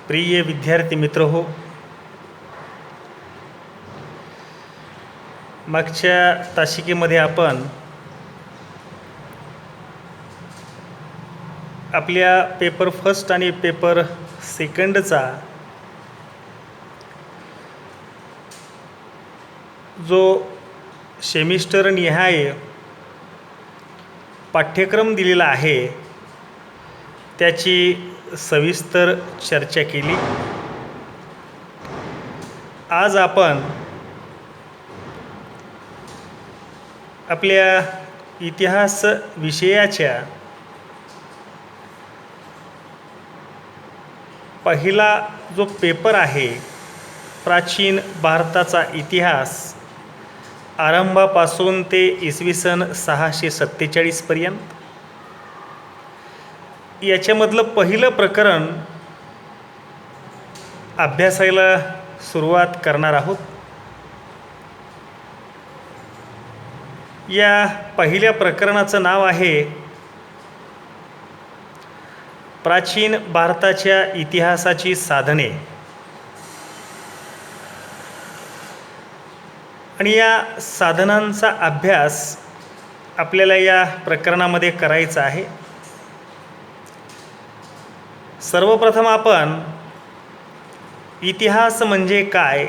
प्रिय विद्यार्थी मित्र हो, मागच्या तासिकेमध्ये आपण आपल्या पेपर फर्स्ट आणि पेपर सेकंडचा जो सेमिस्टर निहाय पाठ्यक्रम दिलेला आहे त्याची सविस्तर चर्चा केली. आज आपण आपल्या इतिहास विषयाच्या पहिला जो पेपर आहे, प्राचीन भारताचा इतिहास आरंभापासून ते इसवी सन 647 पर्यंत, याच्यामधलं पहिलं प्रकरण अभ्यासायला सुरुवात करणार आहोत. या पहिल्या प्रकरणाचं नाव आहे प्राचीन भारताच्या इतिहासाची साधने. आणि या साधनांचा अभ्यास आपल्याला या प्रकरणामध्ये करायचा आहे. सर्वप्रथम आपण इतिहास म्हणजे काय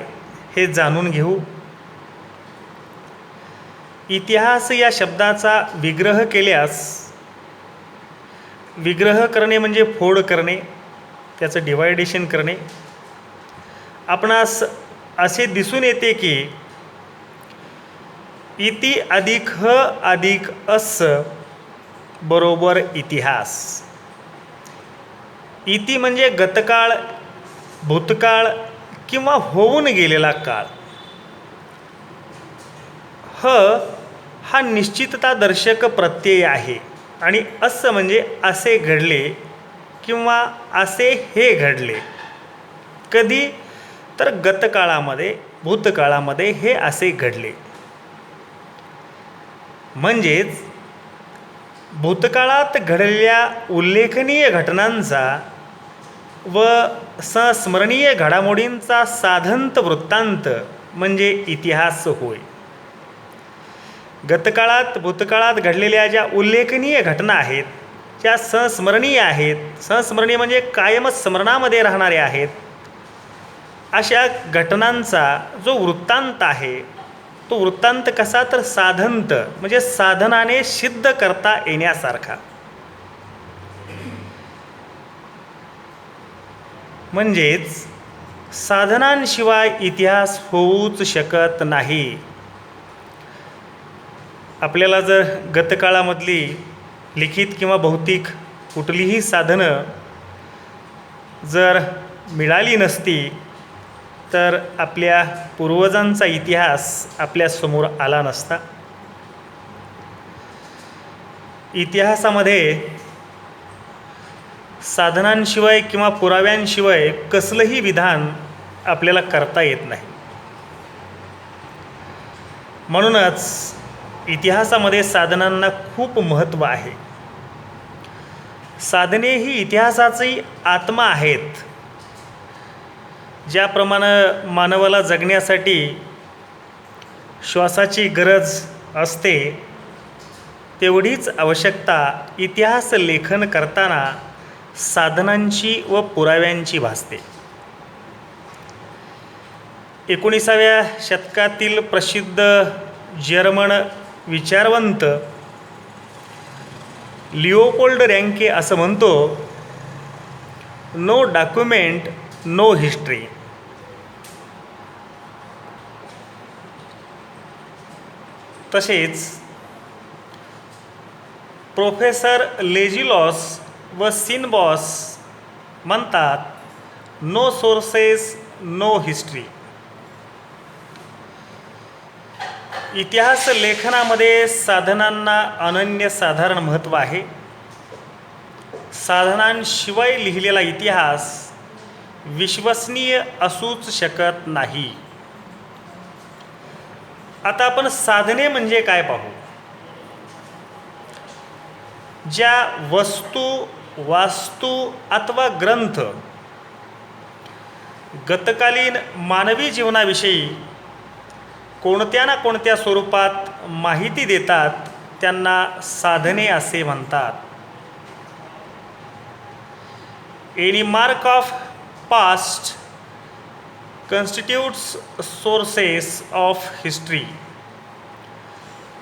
हे जाणून घेऊ. इतिहास या शब्दाचा विग्रह केल्यास, विग्रह करणे म्हणजे फोड करणे, त्याचं डिवायडेशन करणे, आपणास असे दिसून येते की इति अधिक ह अधिक अस बरोबर इतिहास. इति म्हणजे गतकाळ, भूतकाळ किंवा होऊन गेलेला काळ. ह हा निश्चिततादर्शक प्रत्यय आहे आणि अस म्हणजे असे घडले किंवा असे हे घडले. कधी तर गतकाळामध्ये, भूतकाळामध्ये हे असे घडले. म्हणजेच भूतकाळात घडलेल्या उल्लेखनीय घटनांचा व संस्मरणीय घडामोडींचा साधंत वृत्तांत म्हणजे इतिहास होय. गतकाळात, भूतकाळात घडलेल्या ज्या उल्लेखनीय घटना आहेत, ज्या संस्मरणीय आहेत, संस्मरणीय म्हणजे कायमच स्मरणामध्ये राहणारे आहेत, अशा घटनांचा जो वृत्तांत आहे, तो वृत्तांत कसा तर साधंत म्हणजे साधनाने सिद्ध करता येण्यासारखा. म्हणजेच साधनांशिवाय इतिहास होऊच शकत नाही. आपल्याला जर गतकाळामधली लिखित किंवा भौतिक कुठलीही साधनं जर मिळाली नसती तर आपल्या पूर्वजांचा इतिहास आपल्यासमोर आला नसता. इतिहासामध्ये साधनांशिवाय किंवा पुराव्यांशिवाय कसलंही विधान आपल्याला करता येत नाही. म्हणूनच इतिहासामध्ये साधनांना खूप महत्त्व आहे. साधने ही इतिहासाची आत्मा आहेत. ज्याप्रमाणे मानवाला जगण्यासाठी श्वासाची गरज असते, तेवढीच आवश्यकता इतिहास लेखन करताना साधनांची व पुराव्यांची भासते. 19व्या शतकातील प्रसिद्ध जर्मन विचारवंत लिओपोल्ड रँके असं म्हणतो, नो डॉक्युमेंट नो हिस्ट्री. तसेच प्रोफेसर लेजिलॉस व सिनबॉस म्हणतात, नो सोर्सेस नो हिस्ट्री. इतिहास लेखनामध्ये साधनांना अनन्यसाधारण महत्त्व आहे. साधनांशिवाय लिहिलेला इतिहास विश्वसनीय असूच शकत नाही. आता आपण साधने म्हणजे काय पाहू. ज्या वस्तू, वास्तू अथवा ग्रंथ गतकालीन मानवी जीवनाविषयी कोणत्या ना कोणत्या स्वरूपात माहिती देतात त्यांना साधने असे म्हणतात. Any mark of past constitutes sources of history.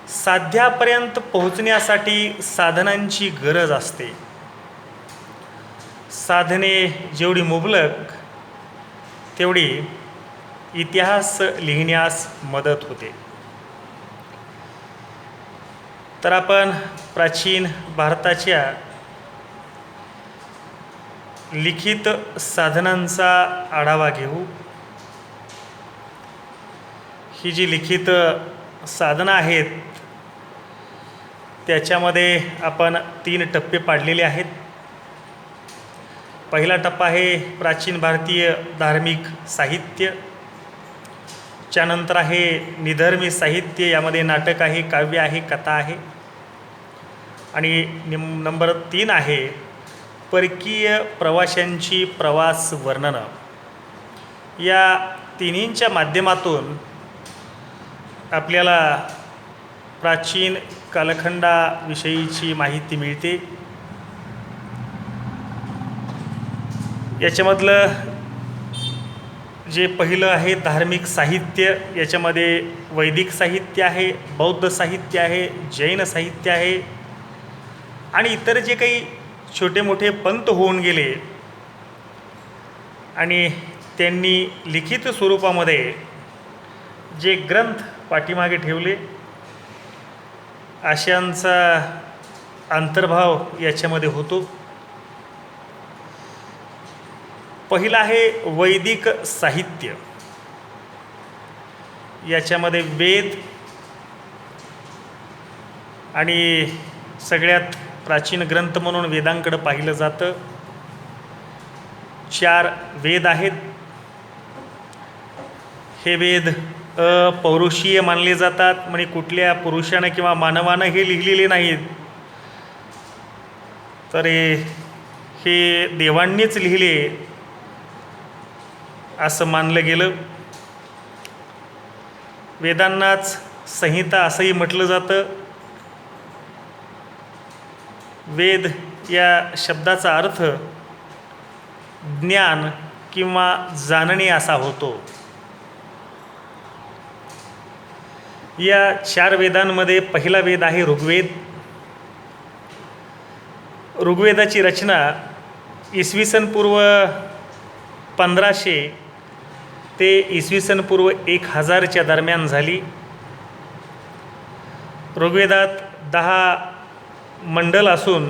साध्यापर्यंत पोहोचण्यासाठी साधनांची गरज असते. साधने जेवढी मुबलक तेवढी इतिहास लिहिण्यास मदत होते. तर आपण प्राचीन भारताच्या लिखित साधनांचा आढावा घेऊ. ही जी लिखित साधनं आहेत त्याच्यामध्ये आपण 3 टप्पे पाडलेले आहेत. पहिला टप्पा आहे प्राचीन भारतीय धार्मिक साहित्य. त्यानंतर आहे निधर्मी साहित्य. यामध्ये नाटक आहे, काव्य आहे, कथा आहे. आणि नंबर 3 आहे परकीय प्रवाशांची प्रवास वर्णनं. या तिन्हींच्या माध्यमातून आपल्याला प्राचीन कालखंडाविषयीची माहिती मिळते. याच्यामधलं जे पहिलं आहे धार्मिक साहित्य, याच्यामध्ये वैदिक साहित्य आहे, बौद्ध साहित्य आहे, जैन साहित्य आहे आणि इतर जे काही छोटे मोठे पंथ होऊन गेले आणि त्यांनी लिखित स्वरूपामध्ये जे ग्रंथ पाठीमागे ठेवले अशांचा अंतर्भाव याच्यामध्ये होतो. पहिलं आहे वैदिक साहित्य. याच्यामध्ये वेद आणि सगळ्यात प्राचीन ग्रंथ म्हणून वेदांकडे पाहिलं जातं. 4 वेद आहेत. हे वेद अपौरुषीय मानले जातात. म्हणजे कुठल्या पुरुषानं किंवा मानवानं हे लिहिलेले नाहीत, तर हे देवांनीच लिहिले असं मानलं गेलं. वेदांनाच संहिता असंही म्हटलं जातं. वेद या शब्दाचा अर्थ ज्ञान किंवा जाणणे असा होतो. या 4 वेदांमध्ये पहिला वेद आहे ऋग्वेद. ऋग्वेदाची रचना इसवी सन पूर्व 1500 ते इसवी सन पूर्व 1000च्या दरम्यान झाली. ऋग्वेदात 10 मंडल असून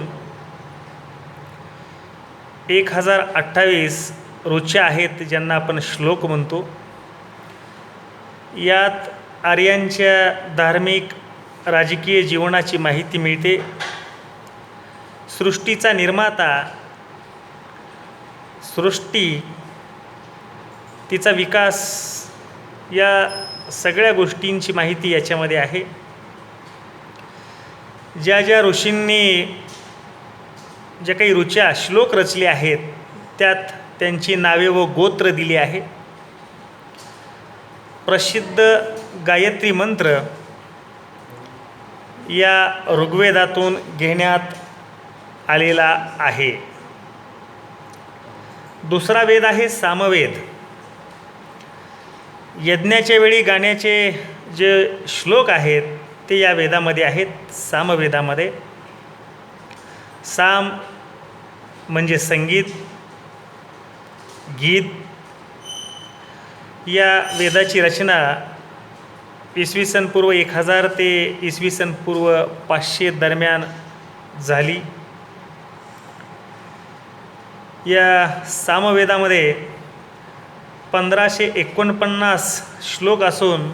1028 ऋचा आहेत, ज्यांना आपण श्लोक म्हणतो. यात आर्यांच्या धार्मिक राजकीय जीवनाची माहिती मिळते. सृष्टीचा निर्माता, सृष्टी, तिचा विकास, या सगळ्या गोष्टींची माहिती याच्यामध्ये आहे. ज्या ज्या ऋषींनी ज्या काही ऋचा श्लोक रचले आहेत त्यात त्यांची नावे व गोत्र दिली आहे. प्रसिद्ध गायत्री मंत्र या ऋग्वेदातून घेण्यात आलेला आहे. दुसरा वेद आहे सामवेद. यज्ञाच्या वेळी गाण्याचे जे श्लोक आहेत ते या वेदामध्ये आहेत, सामवेदामध्ये. साम म्हणजे संगीत, गीत. या वेदाची रचना इसवी सन पूर्व 1000 ते इसवी सन पूर्व 500 दरम्यान झाली. या सामवेदामध्ये 1549 श्लोक असून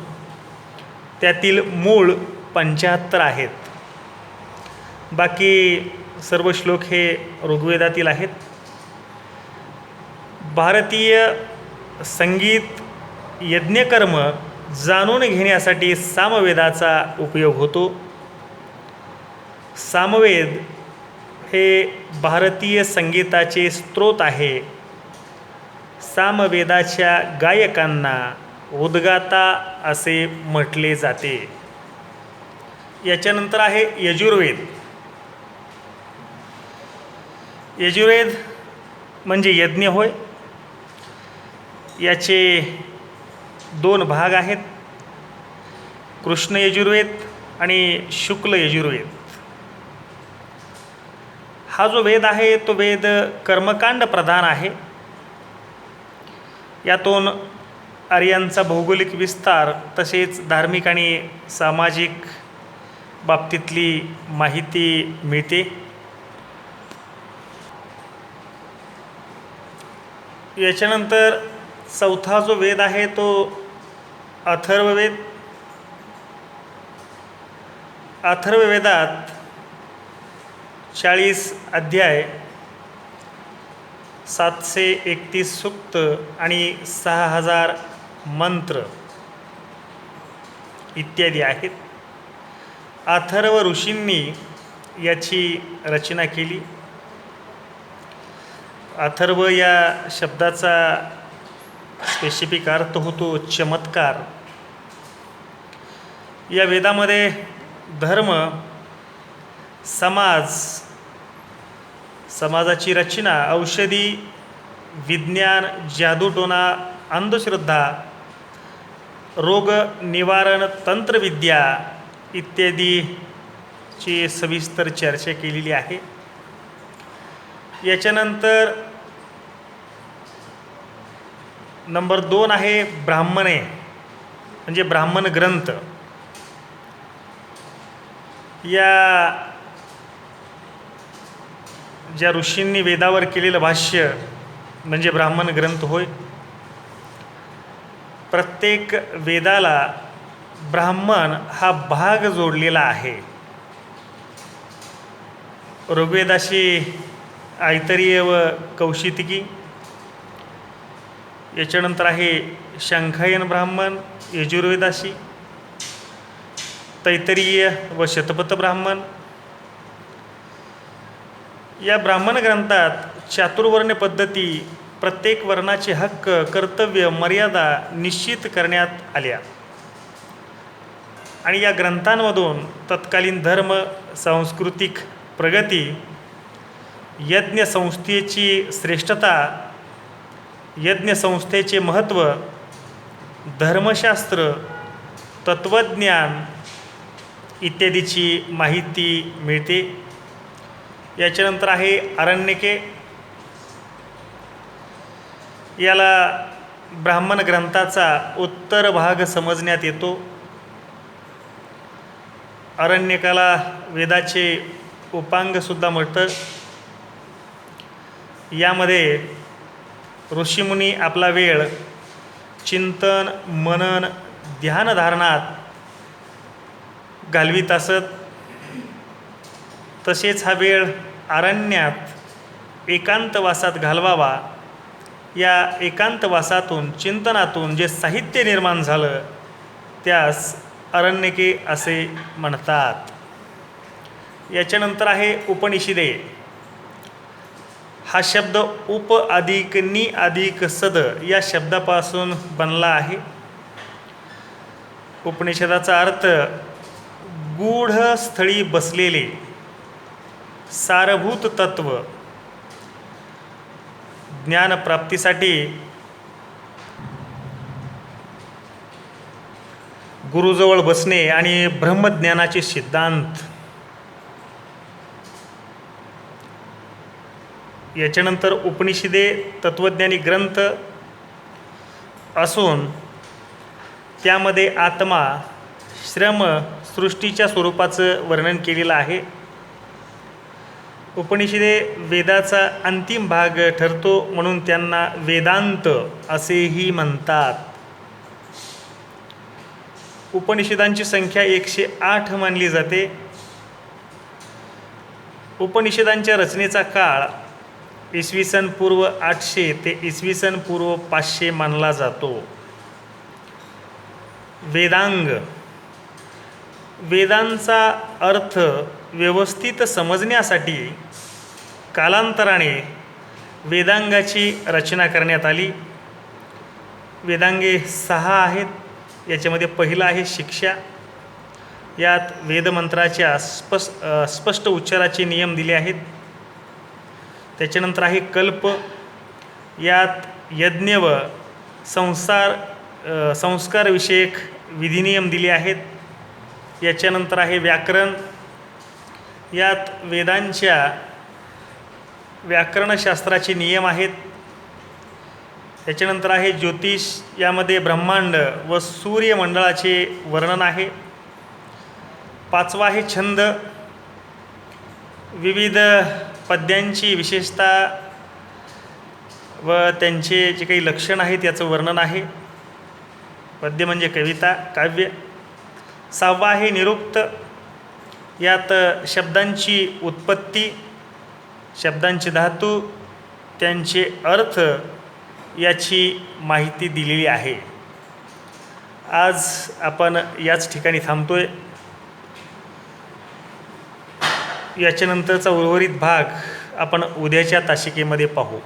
त्यातील मूळ 75 आहेत. बाकी सर्व श्लोक हे ऋग्वेदातील आहेत. भारतीय संगीत यज्ञकर्म जाणून घेण्यासाठी सामवेदाचा उपयोग होतो. सामवेद हे भारतीय संगीताचे स्रोत आहे सामवेदाच्या गायकांना उद्गाता असे म्हटले जाते. याच्यानंतर आहे यजुर्वेद. यजुर्वेद म्हणजे यज्ञ होय. याचे 2 भाग आहेत, कृष्ण यजुर्वेद आणि शुक्ल यजुर्वेद. हा जो वेद आहे तो वेद कर्मकांड प्रधान आहे. यातून आर्यांचा भौगोलिक विस्तार तसेच धार्मिक आणि सामाजिक बाबतीतली माहिती मिळते. याच्यानंतर चौथा जो वेद आहे तो अथर्ववेद. अथर्ववेदात 40 अध्याय, 731 सूक्त आणि 6000 मंत्र इत्यादी आहेत. अथर्व ऋषींनी याची रचना केली. अथर्व या शब्दाचा स्पेसिफिक अर्थ होतो चमत्कार. या वेदामध्ये धर्म, समाजाची रचना, औषधी, विज्ञान, जादूटोणा, अंधश्रद्धा, रोग निवारण, तंत्रविद्या इत्यादीची सविस्तर चर्चा केलेली आहे. याच्यानंतर नंबर 2 आहे ब्राह्मणे म्हणजे ब्राह्मण ग्रंथ. या ज्या ऋषींनी वेदावर केलेलं भाष्य म्हणजे ब्राह्मण ग्रंथ होय. प्रत्येक वेदाला ब्राह्मण हा भाग जोडलेला आहे. ऋग्वेदाशी ऐतरीय व कौशितकी. याच्यानंतर आहे शंखायन ब्राह्मण यजुर्वेदाशी, तैतरीय व शतपथ ब्राह्मण. या ब्राह्मण ग्रंथात चातुर्वर्ण पद्धती, प्रत्येक वर्णाचे हक्क, कर्तव्य, मर्यादा निश्चित करण्यात आल्या आणि या ग्रंथांमधून तत्कालीन धर्म, सांस्कृतिक प्रगती, यज्ञ संस्थेची श्रेष्ठता, यज्ञ संस्थेचे महत्त्व, धर्मशास्त्र, तत्त्वज्ञान इत्यादीची माहिती मिळते. याच्यानंतर आहे आरण्यके. याला ब्राह्मण ग्रंथाचा उत्तर भाग समजण्यात येतो. आरण्यकाला वेदाचे उपांगसुद्धा म्हणतं. यामध्ये ऋषीमुनी आपला वेळ चिंतन, मनन, ध्यानधारणात घालवीत असत. तसेच हा वेळ अरण्यात एकांतवासात घालवावा. या एकांतवासातून, चिंतनातून जे साहित्य निर्माण झालं त्यास अरण्यके असे म्हणतात. याच्यानंतर आहे उपनिषदे. हा शब्द उप अधिक नि अधिक सद या शब्दापासून बनला आहे. उपनिषदाचा अर्थ गूढ स्थळी बसलेले सारभूत तत्व. ज्ञानप्राप्तीसाठी गुरुजवळ बसणे आणि ब्रह्मज्ञानाचे सिद्धांत. याच्यानंतर उपनिषदे तत्त्वज्ञानी ग्रंथ असून त्यामध्ये आत्मा, श्रम, सृष्टीच्या स्वरूपाचं वर्णन केलेलं आहे. उपनिषदे वेदाचा अंतिम भाग ठरतो म्हणून त्यांना वेदांत असेही म्हणतात. उपनिषदांची संख्या 108 मानली जाते. उपनिषदांच्या रचनेचा काळ इसवी सन पूर्व 800 ते इसवी सन पूर्व 500 मानला जातो. वेदांग. वेदांचा अर्थ व्यवस्थित समजण्यासाठी कालांतराने वेदांगाची रचना करण्यात आली. वेदांगे 6 आहेत. याच्यामध्ये पहिलं आहे शिक्षा. यात वेदमंत्राच्या स्पष्ट उच्चाराचे नियम दिले आहेत. त्याच्यानंतर आहे कल्प. यात यज्ञ व संस्कारविषयक विधिनियम दिले आहेत. याच्यानंतर आहे व्याकरण. यात वेदांच्या व्याकरणशास्त्राचे नियम आहेत. त्याच्यानंतर आहे ज्योतिष. यामध्ये ब्रह्मांड व सूर्यमंडळाचे वर्णन आहे. 5वा आहे छंद. विविध पद्यांची विशेषता व त्यांचे जे काही लक्षण आहेत याचं वर्णन आहे. पद्य म्हणजे कविता, काव्य. 6वा आहे निरुक्त. यात शब्दांची उत्पत्ती, शब्दांचे धातू, त्यांचे अर्थ याची माहिती दिलेली आहे. आज आपण याच ठिकाणी थांबतोय. याच्यानंतरचा उर्वरित भाग आपण उद्याच्या तासिकेमध्ये पाहू.